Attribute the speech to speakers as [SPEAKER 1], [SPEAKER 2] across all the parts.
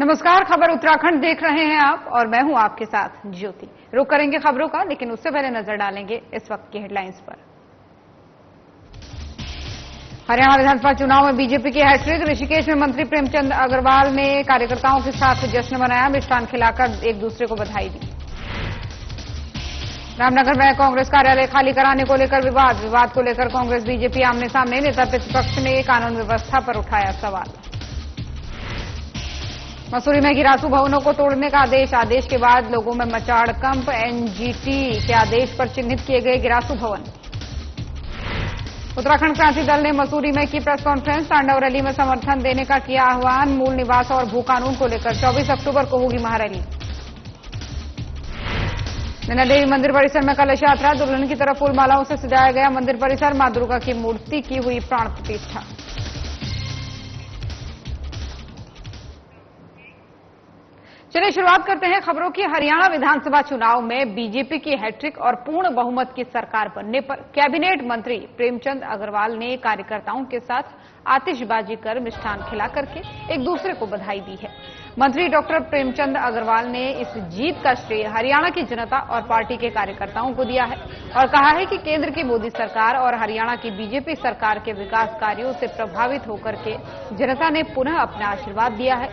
[SPEAKER 1] नमस्कार, खबर उत्तराखंड देख रहे हैं आप और मैं हूं आपके साथ ज्योति। रुक करेंगे खबरों का, लेकिन उससे पहले नजर डालेंगे इस वक्त की हेडलाइंस पर। हरियाणा विधानसभा चुनाव में बीजेपी की हैट्रिक। ऋषिकेश में मंत्री प्रेमचंद अग्रवाल ने कार्यकर्ताओं के साथ जश्न मनाया, मिष्ठान खिलाकर एक दूसरे को बधाई दी। रामनगर में कांग्रेस कार्यालय खाली कराने को लेकर विवाद को लेकर कांग्रेस बीजेपी आमने सामने। नेता प्रतिपक्ष ने कानून व्यवस्था पर उठाया सवाल। मसूरी में गिरासू भवनों को तोड़ने का आदेश के बाद लोगों में मचा हड़कंप। एनजीटी के आदेश पर चिन्हित किए गए गिरासू भवन। उत्तराखंड क्रांति दल ने मसूरी में की प्रेस कॉन्फ्रेंस। तांडव रैली में समर्थन देने का किया आह्वान। मूल निवास और भू कानून को लेकर 24 अक्टूबर को होगी महारैली। नैना देवी मंदिर परिसर में कलश यात्रा। दुल्हन की तरफ फूल मालाओं से सजाया गया मंदिर परिसर। मां दुर्गा की मूर्ति की हुई प्राण प्रतिष्ठा। चलिए शुरुआत करते हैं खबरों की। हरियाणा विधानसभा चुनाव में बीजेपी की हैट्रिक और पूर्ण बहुमत की सरकार बनने पर कैबिनेट मंत्री प्रेमचंद अग्रवाल ने कार्यकर्ताओं के साथ आतिशबाजी कर मिष्ठान खिला करके एक दूसरे को बधाई दी है। मंत्री डॉक्टर प्रेमचंद अग्रवाल ने इस जीत का श्रेय हरियाणा की जनता और पार्टी के कार्यकर्ताओं को दिया है और कहा है कि केंद्र की मोदी सरकार और हरियाणा की बीजेपी सरकार के विकास कार्यों से प्रभावित होकर के जनता ने पुनः अपना आशीर्वाद दिया है।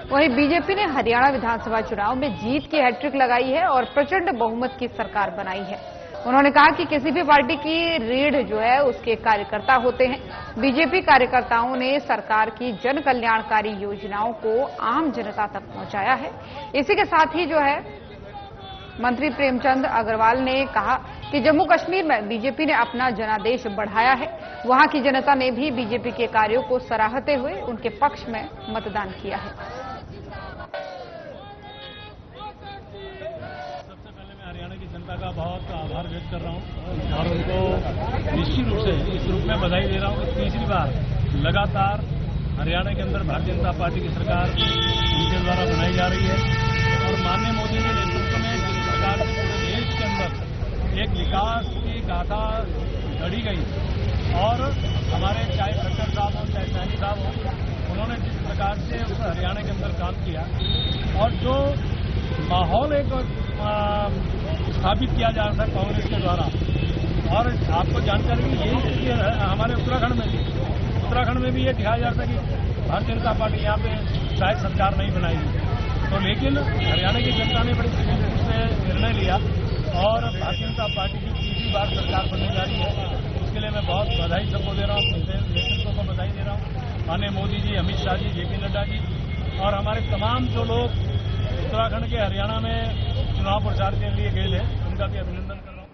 [SPEAKER 1] वहीं बीजेपी ने हरियाणा विधानसभा चुनाव में जीत की हैट्रिक लगाई है और प्रचंड बहुमत की सरकार बनाई है। उन्होंने कहा कि किसी भी पार्टी की रीढ़ जो है उसके कार्यकर्ता होते हैं। बीजेपी कार्यकर्ताओं ने सरकार की जन कल्याणकारी योजनाओं को आम जनता तक पहुंचाया है। इसी के साथ ही जो है मंत्री प्रेमचंद अग्रवाल ने कहा कि जम्मू कश्मीर में बीजेपी ने अपना जनादेश बढ़ाया है। वहां की जनता ने भी बीजेपी के कार्यों को सराहते हुए उनके पक्ष में मतदान किया है।
[SPEAKER 2] हरियाणा की जनता का बहुत आभार व्यक्त कर रहा हूं और उनको निश्चित रूप से इस रूप में बधाई दे रहा हूं कि तीसरी बार लगातार हरियाणा के अंदर भारतीय जनता पार्टी की सरकार उनके द्वारा बनाई जा रही है और माननीय मोदी के नेतृत्व में जिस प्रकार से पूरे देश के अंदर एक विकास की गाथा गढ़ी गई और हमारे चाहे खट्टर साहब हो चाहे सैनी साहब हो, उन्होंने जिस प्रकार से उस हरियाणा के अंदर काम किया और जो माहौल एक स्थापित किया जा रहा था कांग्रेस के द्वारा। और आपको जानकारी की यही स्थिति हमारे उत्तराखंड में भी ये दिखाया जा रहा था कि भारतीय जनता पार्टी यहाँ पे शायद सरकार नहीं बनाएगी। तो लेकिन हरियाणा की जनता ने बड़ी सीरियसनेस से निर्णय लिया और भारतीय जनता पार्टी की तीसरी बार सरकार बनने जा रही है। उसके लिए मैं बहुत बधाई सबको दे रहा हूँ, नेतृत्व को बधाई दे रहा हूँ। माननीय मोदी जी, अमित शाह जी, जेपी नड्डा जी और हमारे तमाम जो लोग उत्तराखंड के हरियाणा में चुनाव प्रचार के लिए गए थे, उनका भी अभिनंदन कर रहा हूं।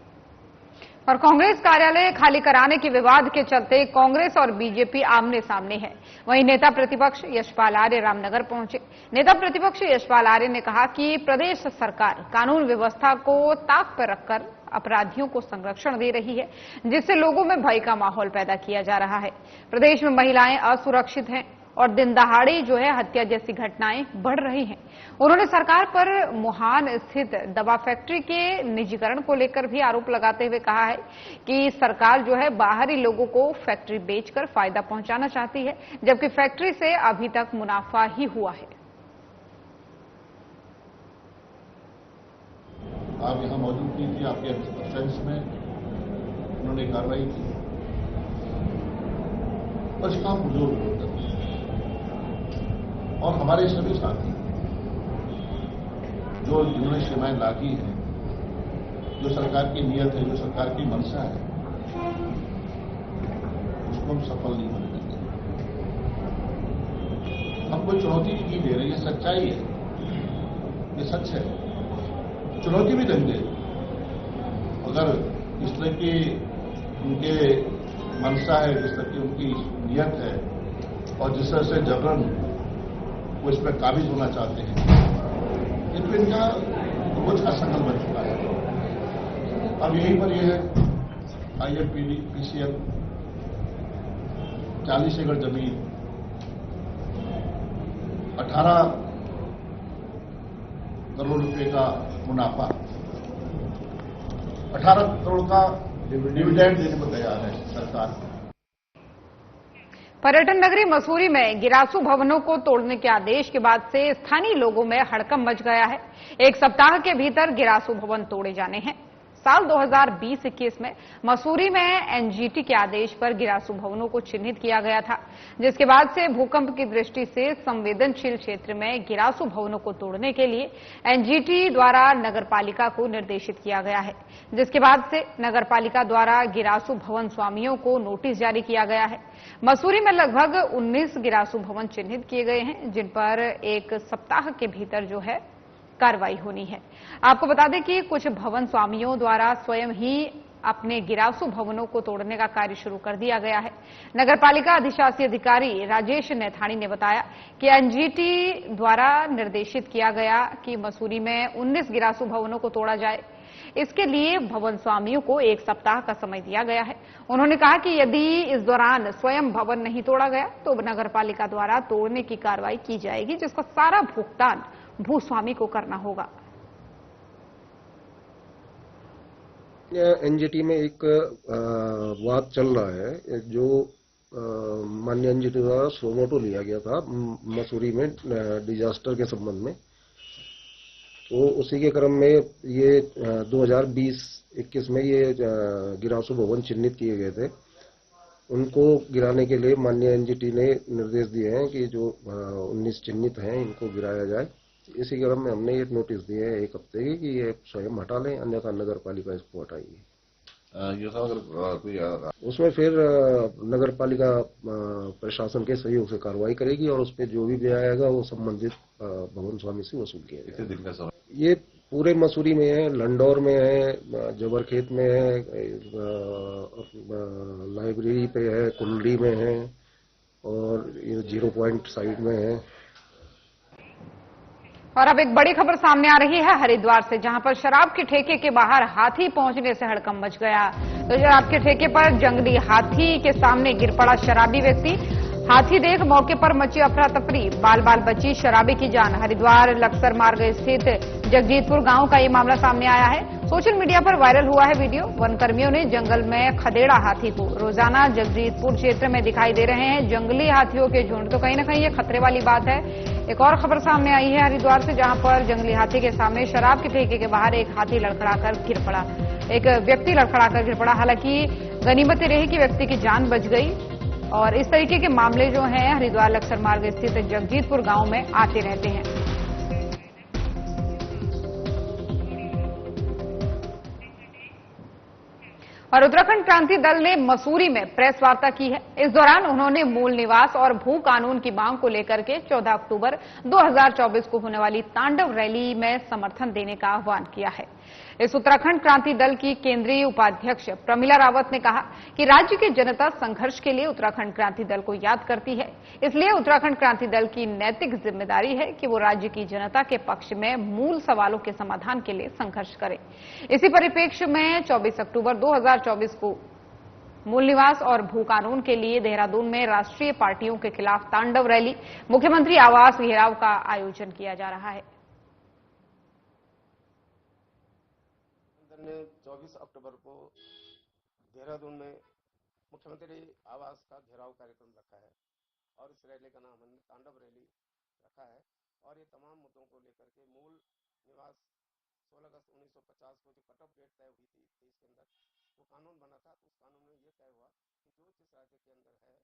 [SPEAKER 1] और कांग्रेस कार्यालय खाली कराने के विवाद के चलते कांग्रेस और बीजेपी आमने सामने है। वहीं नेता प्रतिपक्ष यशपाल आर्य रामनगर पहुंचे। नेता प्रतिपक्ष यशपाल आर्य ने कहा कि प्रदेश सरकार कानून व्यवस्था को ताक पर रखकर अपराधियों को संरक्षण दे रही है, जिससे लोगों में भय का माहौल पैदा किया जा रहा है। प्रदेश में महिलाएं असुरक्षित हैं और दिन दहाड़े जो है हत्या जैसी घटनाएं बढ़ रही हैं। उन्होंने सरकार पर मुहान स्थित दवा फैक्ट्री के निजीकरण को लेकर भी आरोप लगाते हुए कहा है कि सरकार जो है बाहरी लोगों को फैक्ट्री बेचकर फायदा पहुंचाना चाहती है, जबकि फैक्ट्री से अभी तक मुनाफा ही हुआ है।
[SPEAKER 3] आप यहां मौजूद नहीं थी, आपके एब्सेंस में उन्होंने कार्रवाई की। बचका बुजुर्ग और हमारे सभी साथी जिन्होंने सीमाएं लागी हैं, जो सरकार की नीयत है, जो सरकार की मंशा है, उसको हम सफल नहीं होने देंगे। हम कोई चुनौती नहीं दे रहे, ये सच्चाई है, ये सच है। चुनौती भी देंगे अगर इस तरह की उनके मंशा है, जिस तरह की उनकी नीयत है और जिस तरह से जबरन वो इस पर काबिज होना चाहते हैं। ये तो इनका कुछ असफल बन चुका है। अब यहीं पर यह है INPCL 40 एकड़ जमीन, 18 करोड़ रुपए का मुनाफा, 18 करोड़ का डिविडेंड देने को तैयार है सरकार।
[SPEAKER 1] पर्यटन नगरी मसूरी में गिरासू भवनों को तोड़ने के आदेश के बाद से स्थानीय लोगों में हड़कंप मच गया है। एक सप्ताह के भीतर गिरासू भवन तोड़े जाने हैं। साल 2020-21 में मसूरी में एनजीटी के आदेश पर गिरासू भवनों को चिन्हित किया गया था, जिसके बाद से भूकंप की दृष्टि से संवेदनशील क्षेत्र में गिरासू भवनों को तोड़ने के लिए एनजीटी द्वारा नगरपालिका को निर्देशित किया गया है, जिसके बाद से नगरपालिका द्वारा गिरासू भवन स्वामियों को नोटिस जारी किया गया है। मसूरी में लगभग 19 गिरासू भवन चिन्हित किए गए हैं, जिन पर एक सप्ताह के भीतर जो है कार्रवाई होनी है। आपको बता दें कि कुछ भवन स्वामियों द्वारा स्वयं ही अपने गिरासू भवनों को तोड़ने का कार्य शुरू कर दिया गया है। नगरपालिका अधिशासी अधिकारी राजेश नैथानी ने बताया कि एनजीटी द्वारा निर्देशित किया गया कि मसूरी में 19 गिरासू भवनों को तोड़ा जाए। इसके लिए भवन स्वामियों को एक सप्ताह का समय दिया गया है। उन्होंने कहा कि यदि इस दौरान स्वयं भवन नहीं तोड़ा गया तो नगरपालिका द्वारा तोड़ने की कार्रवाई की जाएगी, जिसका सारा भुगतान भूस्वामी को करना होगा।
[SPEAKER 4] एनजीटी में एक बात चल रहा है जो माननीय एनजीटी द्वारा सोमोटो लिया गया था मसूरी में डिजास्टर के संबंध में, तो उसी के क्रम में ये 2020-21 में ये गिरासू भवन चिन्हित किए गए थे। उनको गिराने के लिए माननीय एनजीटी ने निर्देश दिए हैं कि जो 19 चिन्हित हैं इनको गिराया जाए। इसी क्रम में हमने एक नोटिस दिए है 1 हफ्ते की कि ये स्वयं हटा लें, अन्यथा नगर पालिका इसको हटाएगी। उसमें फिर नगर पालिका प्रशासन के सहयोग से कार्रवाई करेगी और उस पर जो भी व्यय आएगा वो संबंधित भवन स्वामी से वसूल किया जाएगा। कितने दिन का समय? ये पूरे मसूरी में है, लंडौर में है, जबरखेत में है, लाइब्रेरी पे है, कुंडली में है और ये 0 पॉइंट साइड में है।
[SPEAKER 1] और अब एक बड़ी खबर सामने आ रही है हरिद्वार से, जहां पर शराब के ठेके के बाहर हाथी पहुंचने से हड़कंप मच गया। तो शराब के ठेके पर जंगली हाथी के सामने गिर पड़ा शराबी व्यक्ति। हाथी देख मौके पर मची अफरा तफरी, बाल बाल बची शराबी की जान। हरिद्वार लक्सर मार्ग स्थित जगजीतपुर गांव का ये मामला सामने आया है। सोशल मीडिया पर वायरल हुआ है वीडियो। वनकर्मियों ने जंगल में खदेड़ा हाथी को। रोजाना जगजीतपुर क्षेत्र में दिखाई दे रहे हैं जंगली हाथियों के झुंड, तो कहीं ना कहीं ये खतरे वाली बात है। एक और खबर सामने आई है हरिद्वार से, जहां पर जंगली हाथी के सामने शराब के ठेके के बाहर एक हाथी लड़खड़ाकर गिर पड़ा। एक व्यक्ति लड़खड़ाकर गिर पड़ा। हालांकि गनीमत रही कि व्यक्ति की जान बच गई। और इस तरीके के मामले जो हैं हरिद्वार लक्सर मार्ग स्थित जगजीतपुर गांव में आते रहते हैं। और उत्तराखंड क्रांति दल ने मसूरी में प्रेस वार्ता की है। इस दौरान उन्होंने मूल निवास और भू कानून की मांग को लेकर के 14 अक्टूबर 2024 को होने वाली तांडव रैली में समर्थन देने का आह्वान किया है। इस उत्तराखंड क्रांति दल की केंद्रीय उपाध्यक्ष प्रमिला रावत ने कहा कि राज्य की जनता संघर्ष के लिए उत्तराखंड क्रांति दल को याद करती है, इसलिए उत्तराखंड क्रांति दल की नैतिक जिम्मेदारी है कि वो राज्य की जनता के पक्ष में मूल सवालों के समाधान के लिए संघर्ष करे। इसी परिप्रेक्ष्य में 24 अक्टूबर 2024 को मूल निवास और भू कानून के लिए देहरादून में राष्ट्रीय पार्टियों के खिलाफ तांडव रैली, मुख्यमंत्री आवास घेराव का आयोजन किया जा रहा है।
[SPEAKER 5] 24 अक्टूबर को देहरादून में मुख्यमंत्री आवास का घेराव कार्यक्रम रखा है और इस रैली का नाम हमने तांडव रैली रखा है। और ये तमाम मुद्दों को लेकर के मूल निवास 16 अगस्त 1950 को जो कट ऑफ डेट तय हुई थी 23 के अंदर वो कानून बना था, तो उस कानून में ये तय हुआ कि जो जिस राज्य के अंदर है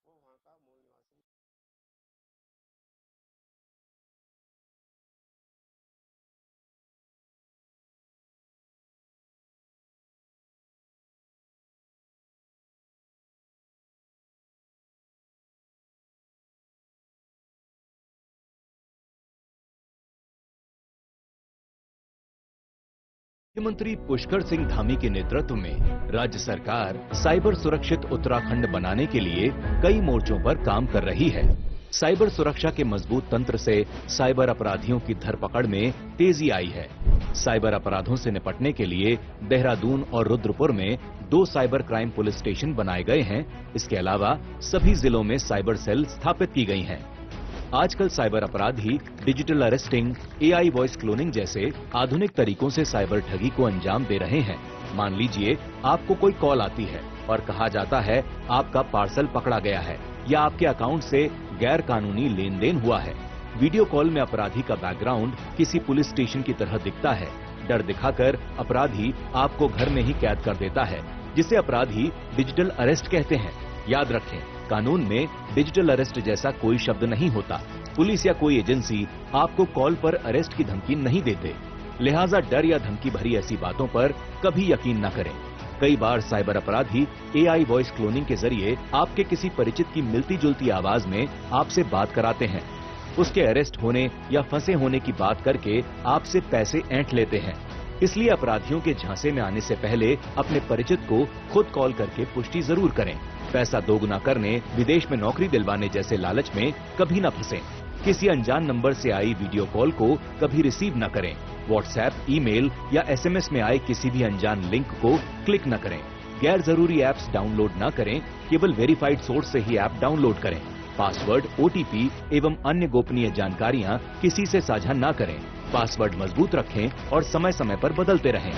[SPEAKER 5] वो वहाँ का मूल निवासी।
[SPEAKER 6] मुख्यमंत्री पुष्कर सिंह धामी के नेतृत्व में राज्य सरकार साइबर सुरक्षित उत्तराखंड बनाने के लिए कई मोर्चों पर काम कर रही है। साइबर सुरक्षा के मजबूत तंत्र से साइबर अपराधियों की धरपकड़ में तेजी आई है। साइबर अपराधों से निपटने के लिए देहरादून और रुद्रपुर में 2 साइबर क्राइम पुलिस स्टेशन बनाए गए हैं। इसके अलावा सभी जिलों में साइबर सेल स्थापित की गई हैं। आजकल साइबर अपराधी digital arresting, AI voice cloning जैसे आधुनिक तरीकों से साइबर ठगी को अंजाम दे रहे हैं। मान लीजिए आपको कोई कॉल आती है और कहा जाता है आपका पार्सल पकड़ा गया है। या आपके अकाउंट से गैर कानूनी लेन देन हुआ है। वीडियो कॉल में अपराधी का बैकग्राउंड किसी पुलिस स्टेशन की तरह दिखता है। डर दिखाकर अपराधी आपको घर में ही कैद कर देता है, जिसे अपराधी डिजिटल अरेस्ट कहते हैं। याद रखें, कानून में डिजिटल अरेस्ट जैसा कोई शब्द नहीं होता। पुलिस या कोई एजेंसी आपको कॉल पर अरेस्ट की धमकी नहीं देते, लिहाजा डर या धमकी भरी ऐसी बातों पर कभी यकीन न करें। कई बार साइबर अपराधी AI वॉइस क्लोनिंग के जरिए आपके किसी परिचित की मिलती जुलती आवाज में आपसे बात कराते हैं। उसके अरेस्ट होने या फंसे होने की बात करके आपसे पैसे ऐंठ लेते हैं। इसलिए अपराधियों के झांसे में आने से पहले अपने परिचित को खुद कॉल करके पुष्टि जरूर करें। पैसा दोगुना करने, विदेश में नौकरी दिलवाने जैसे लालच में कभी न फंसें। किसी अनजान नंबर से आई वीडियो कॉल को कभी रिसीव न करें। व्हाट्सएप, ईमेल या SMS में आए किसी भी अनजान लिंक को क्लिक न करें। गैर जरूरी ऐप्स डाउनलोड न करें, केवल वेरीफाइड सोर्स से ही ऐप डाउनलोड करें। पासवर्ड, OTP एवं अन्य गोपनीय जानकारियां किसी से साझा न करें। पासवर्ड मजबूत रखें और समय समय पर बदलते रहें।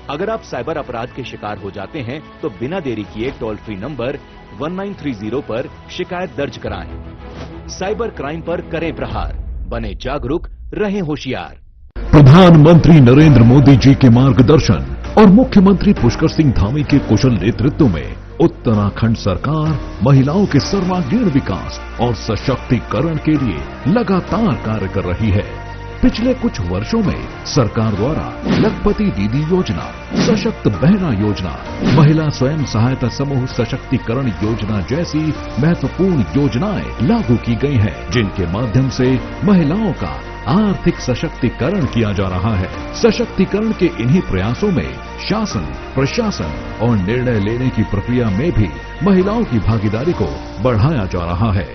[SPEAKER 6] अगर आप साइबर अपराध के शिकार हो जाते हैं तो बिना देरी किए टोल फ्री नंबर 1930 पर शिकायत दर्ज कराएं। साइबर क्राइम पर करें प्रहार, बने जागरूक, रहें होशियार।
[SPEAKER 7] प्रधानमंत्री नरेंद्र मोदी जी के मार्गदर्शन और मुख्यमंत्री पुष्कर सिंह धामी के कुशल नेतृत्व में उत्तराखंड सरकार महिलाओं के सर्वांगीण विकास और सशक्तिकरण के लिए लगातार कार्य कर रही है। पिछले कुछ वर्षों में सरकार द्वारा लखपति दीदी योजना, सशक्त बहना योजना, महिला स्वयं सहायता समूह सशक्तिकरण योजना जैसी महत्वपूर्ण योजनाएं लागू की गई हैं, जिनके माध्यम से महिलाओं का आर्थिक सशक्तिकरण किया जा रहा है। सशक्तिकरण के इन्हीं प्रयासों में शासन, प्रशासन और निर्णय लेने की प्रक्रिया में भी महिलाओं की भागीदारी को बढ़ाया जा रहा है।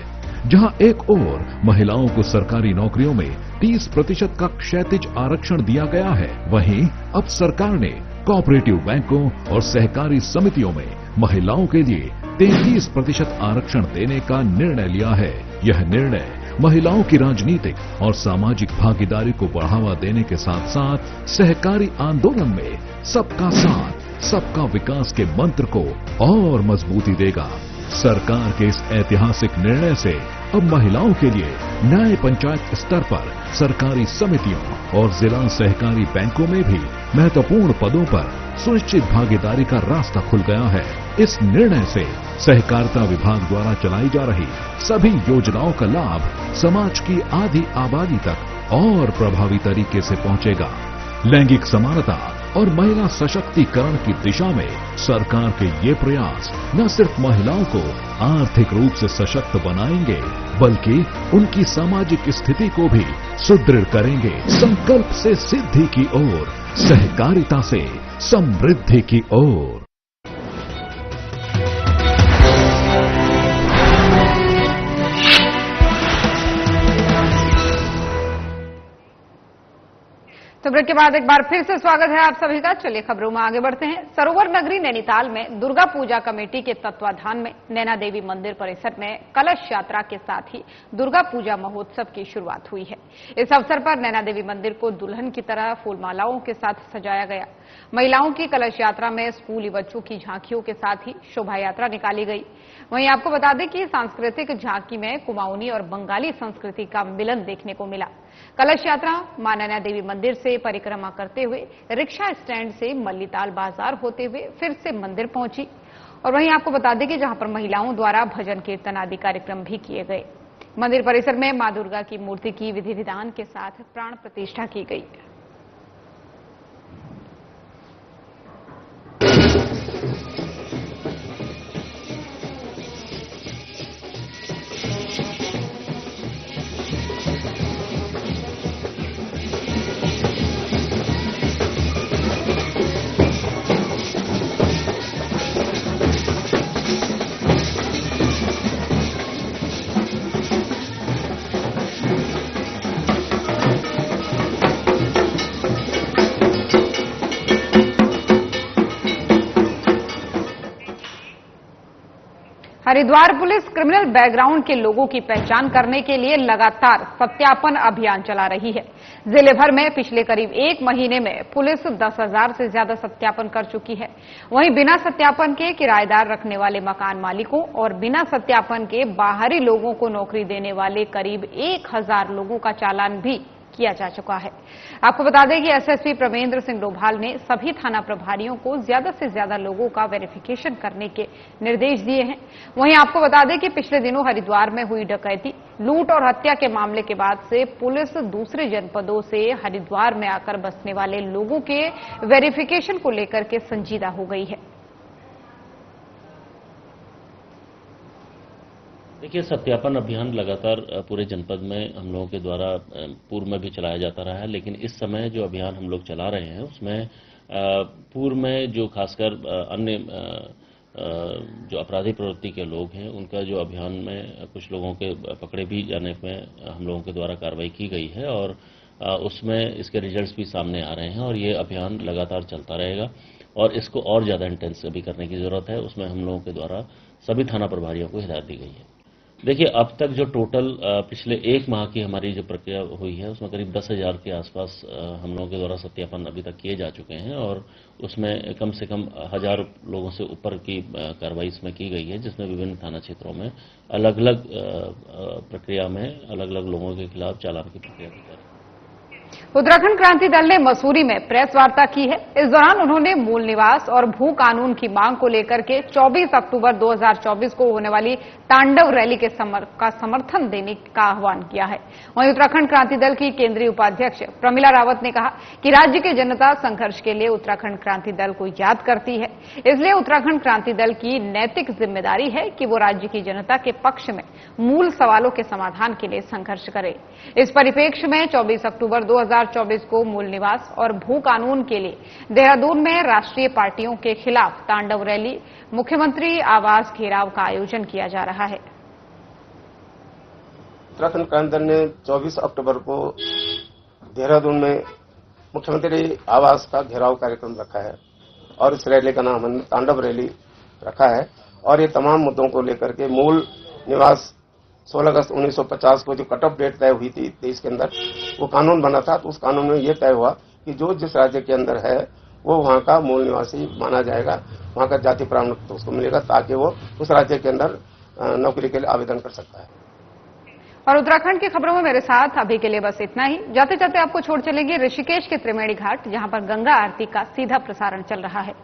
[SPEAKER 7] जहां एक ओर महिलाओं को सरकारी नौकरियों में 30% का क्षैतिज आरक्षण दिया गया है, वहीं अब सरकार ने कोऑपरेटिव बैंकों और सहकारी समितियों में महिलाओं के लिए 33% आरक्षण देने का निर्णय लिया है। यह निर्णय महिलाओं की राजनीतिक और सामाजिक भागीदारी को बढ़ावा देने के साथ साथ सहकारी आंदोलन में सबका साथ, सबका विकास के मंत्र को और मजबूती देगा। सरकार के इस ऐतिहासिक निर्णय से अब महिलाओं के लिए न्याय पंचायत स्तर पर सरकारी समितियों और जिला सहकारी बैंकों में भी महत्वपूर्ण पदों पर सुनिश्चित भागीदारी का रास्ता खुल गया है। इस निर्णय से सहकारिता विभाग द्वारा चलाई जा रही सभी योजनाओं का लाभ समाज की आधी आबादी तक और प्रभावी तरीके से पहुंचेगा। लैंगिक समानता और महिला सशक्तिकरण की दिशा में सरकार के ये प्रयास न सिर्फ महिलाओं को आर्थिक रूप से सशक्त बनाएंगे, बल्कि उनकी सामाजिक स्थिति को भी सुदृढ़ करेंगे। संकल्प से सिद्धि की ओर, सहकारिता से समृद्धि की ओर।
[SPEAKER 1] तो ब्रेक के बाद एक बार फिर से स्वागत है आप सभी का। चलिए खबरों में आगे बढ़ते हैं। सरोवर नगरी नैनीताल में दुर्गा पूजा कमेटी के तत्वाधान में नैना देवी मंदिर परिसर में कलश यात्रा के साथ ही दुर्गा पूजा महोत्सव की शुरुआत हुई है। इस अवसर पर नैना देवी मंदिर को दुल्हन की तरह फूलमालाओं के साथ सजाया गया। महिलाओं की कलश यात्रा में स्कूली बच्चों की झांकियों के साथ ही शोभा यात्रा निकाली गई। वहीं आपको बता दें कि सांस्कृतिक झांकी में कुमाऊनी और बंगाली संस्कृति का मिलन देखने को मिला। कलश यात्रा मां नैना देवी मंदिर से परिक्रमा करते हुए रिक्शा स्टैंड से मल्लीताल बाजार होते हुए फिर से मंदिर पहुंची। और वहीं आपको बता दें कि जहां पर महिलाओं द्वारा भजन कीर्तन आदि कार्यक्रम भी किए गए। मंदिर परिसर में मां दुर्गा की मूर्ति की विधि विधान के साथ प्राण प्रतिष्ठा की गई। हरिद्वार पुलिस क्रिमिनल बैकग्राउंड के लोगों की पहचान करने के लिए लगातार सत्यापन अभियान चला रही है। जिले भर में पिछले करीब 1 महीने में पुलिस 10,000 से ज्यादा सत्यापन कर चुकी है। वहीं बिना सत्यापन के किराएदार रखने वाले मकान मालिकों और बिना सत्यापन के बाहरी लोगों को नौकरी देने वाले करीब 1,000 लोगों का चालान भी किया जा चुका है। आपको बता दें कि एसएसपी प्रवेंद्र सिंह डोभाल ने सभी थाना प्रभारियों को ज्यादा से ज्यादा लोगों का वेरिफिकेशन करने के निर्देश दिए हैं। वहीं आपको बता दें कि पिछले दिनों हरिद्वार में हुई डकैती, लूट और हत्या के मामले के बाद से पुलिस दूसरे जनपदों से हरिद्वार में आकर बसने वाले लोगों के वेरिफिकेशन को लेकर के संजीदा हो गई है।
[SPEAKER 8] देखिए, सत्यापन अभियान लगातार पूरे जनपद में हम लोगों के द्वारा पूर्व में भी चलाया जाता रहा है, लेकिन इस समय जो अभियान हम लोग चला रहे हैं उसमें पूर्व में जो खासकर अन्य जो आपराधिक प्रवृत्ति के लोग हैं उनका जो अभियान में कुछ लोगों के पकड़े भी जाने में हम लोगों के द्वारा कार्रवाई की गई है और उसमें इसके रिजल्ट्स भी सामने आ रहे हैं और ये अभियान लगातार चलता रहेगा और इसको और ज़्यादा इंटेंस भी करने की ज़रूरत है। उसमें हम लोगों के द्वारा सभी थाना प्रभारियों को हिदायत दी गई है। देखिए, अब तक जो टोटल पिछले 1 माह की हमारी जो प्रक्रिया हुई है उसमें करीब 10,000 के आसपास हम लोगों के द्वारा सत्यापन अभी तक किए जा चुके हैं और उसमें कम से कम 1000 लोगों से ऊपर की कार्रवाई इसमें की गई है, जिसमें विभिन्न थाना क्षेत्रों में अलग अलग प्रक्रिया में अलग अलग लोगों के खिलाफ चालान की प्रक्रिया की जा रही है।
[SPEAKER 1] उत्तराखंड क्रांति दल ने मसूरी में प्रेस वार्ता की है। इस दौरान उन्होंने मूल निवास और भू कानून की मांग को लेकर के 24 अक्टूबर 2024 को होने वाली तांडव रैली के का समर्थन देने का आह्वान किया है। वहीं उत्तराखंड क्रांति दल की केंद्रीय उपाध्यक्ष प्रमिला रावत ने कहा कि राज्य की जनता संघर्ष के लिए उत्तराखंड क्रांति दल को याद करती है, इसलिए उत्तराखंड क्रांति दल की नैतिक जिम्मेदारी है कि वो राज्य की जनता के पक्ष में मूल सवालों के समाधान के लिए संघर्ष करे। इस परिप्रेक्ष्य में 24 अक्टूबर 2024 को मूल निवास और भू कानून के लिए देहरादून में राष्ट्रीय पार्टियों के खिलाफ तांडव रैली, मुख्यमंत्री आवास घेराव का आयोजन किया जा रहा है।
[SPEAKER 5] उत्तराखंड क्रांति दल ने 24 अक्टूबर को देहरादून में मुख्यमंत्री आवास का घेराव कार्यक्रम रखा है और इस रैली का नाम हमने तांडव रैली रखा है और ये तमाम मुद्दों को लेकर के मूल निवास 16 अगस्त 1950 को जो कट ऑफ डेट तय हुई थी देश के अंदर, वो कानून बना था। तो उस कानून में ये तय हुआ कि जो जिस राज्य के अंदर है वो वहाँ का मूल निवासी माना जाएगा, वहाँ का जाति प्रमाण पत्र उसको मिलेगा ताकि वो उस राज्य के अंदर नौकरी के लिए आवेदन कर सकता है।
[SPEAKER 1] और उत्तराखंड की खबरों में मेरे साथ अभी के लिए बस इतना ही। जाते जाते आपको छोड़ चलेंगे ऋषिकेश के त्रिवेणी घाट, जहां पर गंगा आरती का सीधा प्रसारण चल रहा है।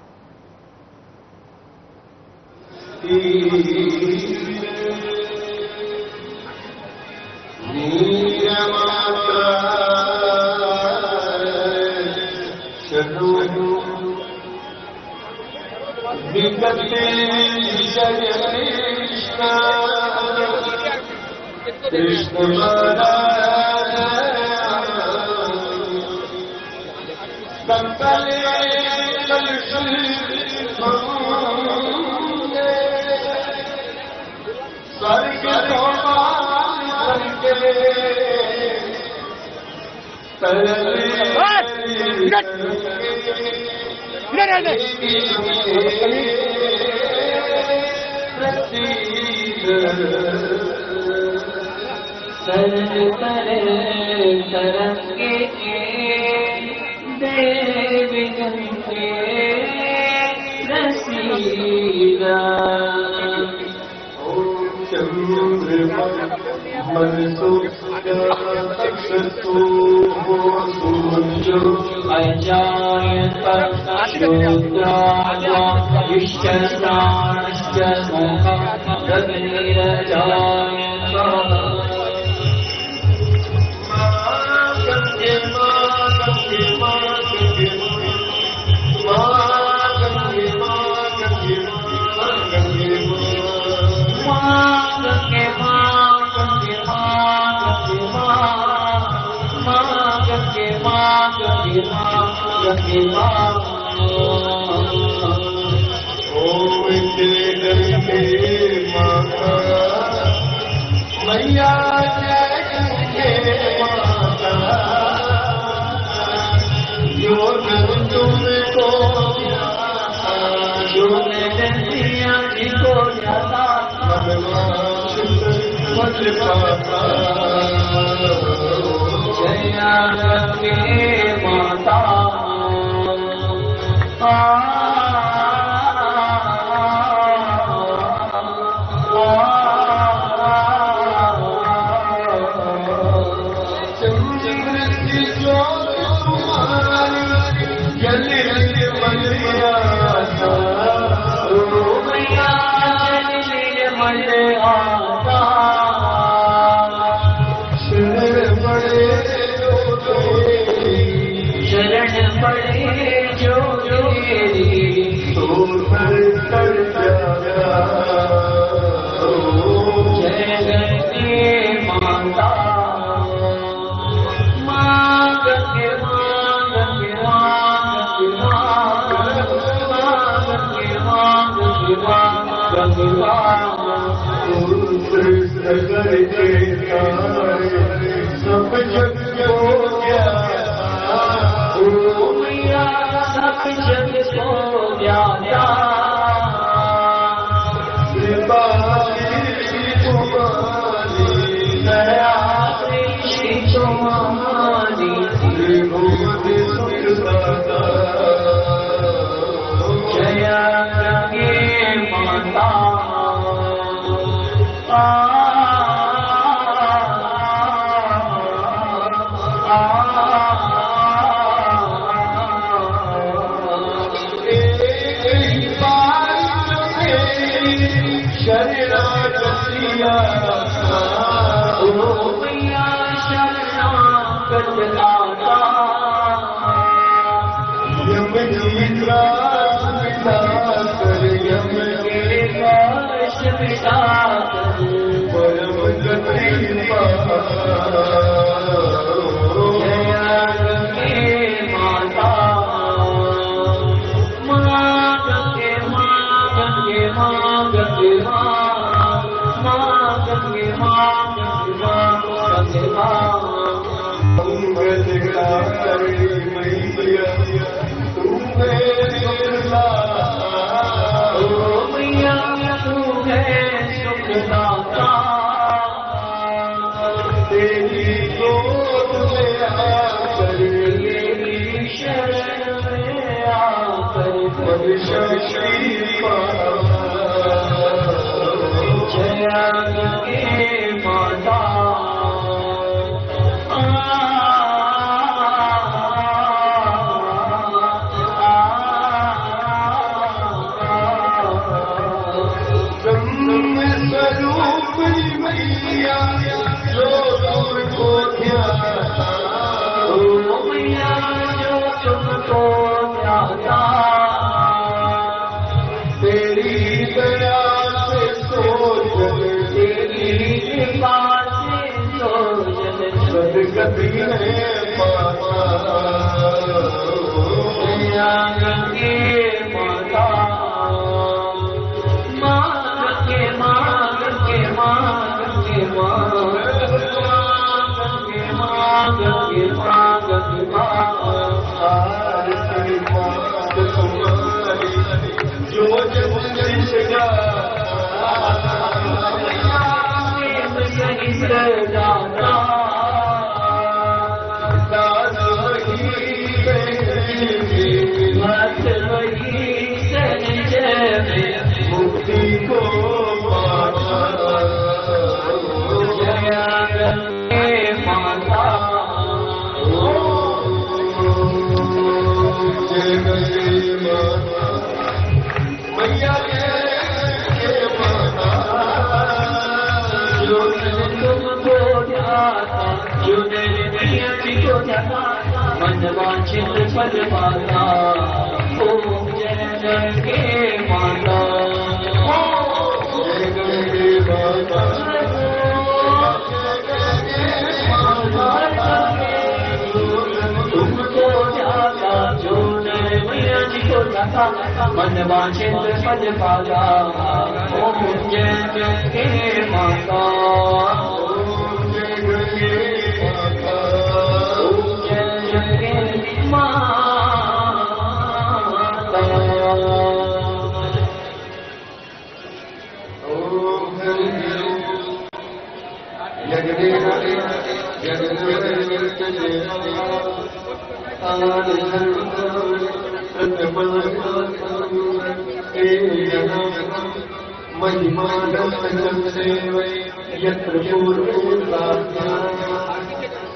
[SPEAKER 9] यत्र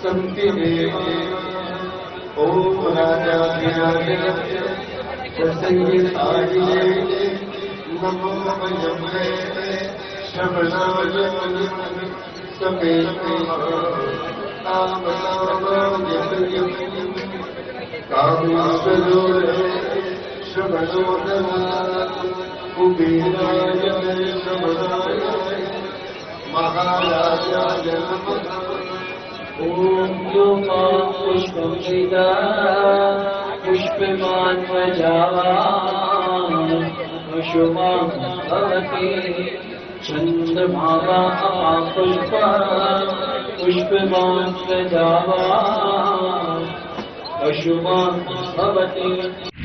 [SPEAKER 9] सन्ति देवा ओम राजाधिराज प्रसंगिताये नमो नमः श्रवणाय समेते कामेश्वरो श्रवणो कुबेराय श्रवणाय महाराजाय नमः ओम योमा पुष्पं वेदा पुष्पमान् प्रजावान् पशुमान् भवति चन्द्रभागा पुष्पमान् प्रजावान् पशुमान् भवति।